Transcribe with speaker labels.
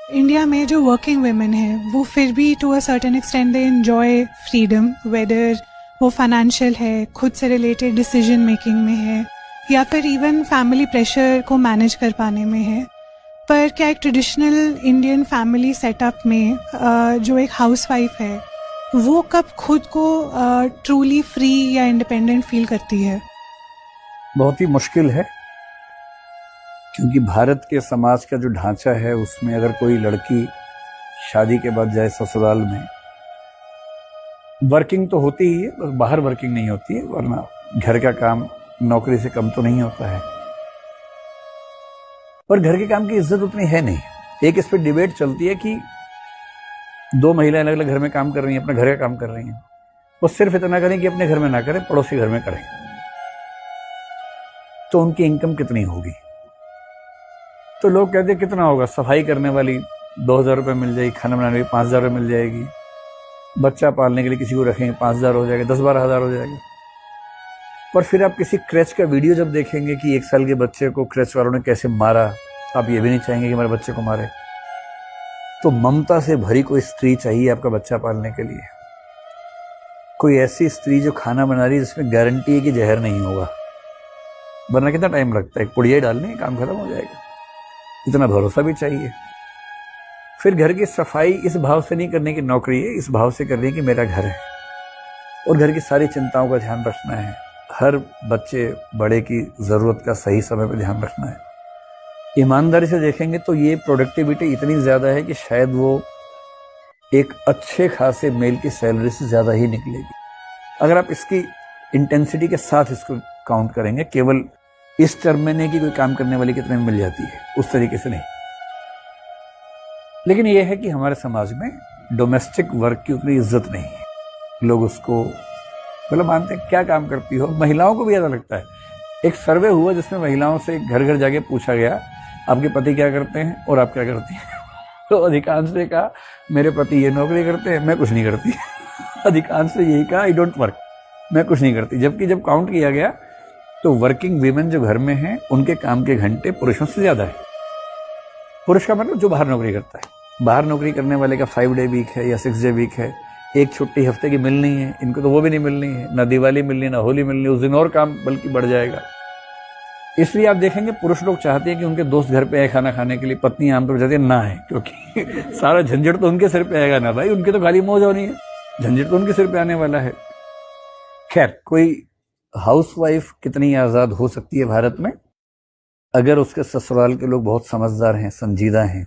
Speaker 1: India में जो working women है वो फिर भी to a certain extend they enjoy freedom, whether वो फाइनेंशियल है, खुद से रिलेटेड डिसीजन मेकिंग में है या फिर इवन फैमिली प्रेशर को मैनेज कर पाने में है। पर क्या एक ट्रेडिशनल इंडियन फैमिली सेटअप में जो एक हाउसवाइफ है वो कब खुद को ट्रूली फ्री या इंडिपेंडेंट फील करती है?
Speaker 2: बहुत ही मुश्किल है, क्योंकि भारत के समाज का जो ढांचा है उसमें अगर कोई लड़की शादी के बाद जाए ससुराल में, वर्किंग तो होती ही है, बस बाहर वर्किंग नहीं होती है, वरना घर का काम नौकरी से कम तो नहीं होता है। पर घर के काम की इज्जत उतनी है नहीं। एक इस पर डिबेट चलती है कि दो महिलाएं अलग अलग घर में काम कर रही हैं, अपने घर का काम कर रही हैं, वो सिर्फ इतना करें कि अपने घर में ना करें, पड़ोसी घर में करें, तो उनकी इनकम कितनी होगी? तो लोग कहते हैं कितना होगा, सफाई करने वाली 2,000 रुपये मिल जाएगी, खाना बनाने वाली 5,000 रुपये मिल जाएगी, बच्चा पालने के लिए किसी को रखेंगे 5,000 हो जाएगा, 10-12 हज़ार हो जाएगा। पर फिर आप किसी क्रैच का वीडियो जब देखेंगे कि 1 साल के बच्चे को क्रैच वालों ने कैसे मारा, आप ये भी नहीं चाहेंगे कि हमारे बच्चे को मारे। तो ममता से भरी कोई स्त्री चाहिए आपका बच्चा पालने के लिए, कोई ऐसी स्त्री जो खाना बना रही है जिसमें गारंटी है कि जहर नहीं होगा, वरना कितना टाइम लगता है, पुड़िया डालने काम खत्म हो जाएगा। इतना भरोसा भी चाहिए। फिर घर की सफाई इस भाव से नहीं करने की नौकरी है, इस भाव से करनी है कि मेरा घर है और घर की सारी चिंताओं का ध्यान रखना है, हर बच्चे बड़े की जरूरत का सही समय पर ध्यान रखना है। ईमानदारी से देखेंगे तो ये प्रोडक्टिविटी इतनी ज्यादा है कि शायद वो एक अच्छे खासे मेल की सैलरी से ज्यादा ही निकलेगी, अगर आप इसकी इंटेंसिटी के साथ इसको काउंट करेंगे। केवल इस टर्म में नहीं कि कोई काम करने वाली कितने में मिल जाती है, उस तरीके से नहीं। लेकिन यह है कि हमारे समाज में डोमेस्टिक वर्क की उतनी इज्जत नहीं है। लोग उसको मतलब मानते हैं क्या काम करती हो। महिलाओं को भी ऐसा लगता है। एक सर्वे हुआ जिसमें महिलाओं से घर घर जाके पूछा गया आपके पति क्या करते हैं और आप क्या करती हैं। तो अधिकांश ने कहा मेरे पति ये नौकरी करते हैं, मैं कुछ नहीं करती। अधिकांश ने यही कहा आई डोंट वर्क, मैं कुछ नहीं करती। जबकि जब काउंट किया गया तो वर्किंग वीमेन जो घर में हैं उनके काम के घंटे पुरुषों से ज्यादा है। पुरुष का मतलब जो बाहर नौकरी करता है, बाहर नौकरी करने वाले का 5 डे वीक है या 6 डे वीक है, एक छुट्टी हफ्ते की मिलनी है, इनको तो वो भी नहीं मिलनी है, ना दिवाली मिलनी ना होली मिलनी, उस दिन और काम बल्कि बढ़ जाएगा। इसलिए आप देखेंगे पुरुष लोग चाहते हैं कि उनके दोस्त घर पे आए खाना खाने के लिए, पत्नी आमतौर पर चाहती है ना है, क्योंकि सारा झंझट तो उनके सिर पे आएगा ना भाई, उनके तो खाली मौज होनी है, झंझट तो उनके सिर पे आने वाला है। खैर, कोई हाउसवाइफ कितनी आजाद हो सकती है भारत में? अगर उसके ससुराल के लोग बहुत समझदार हैं, संजीदा हैं,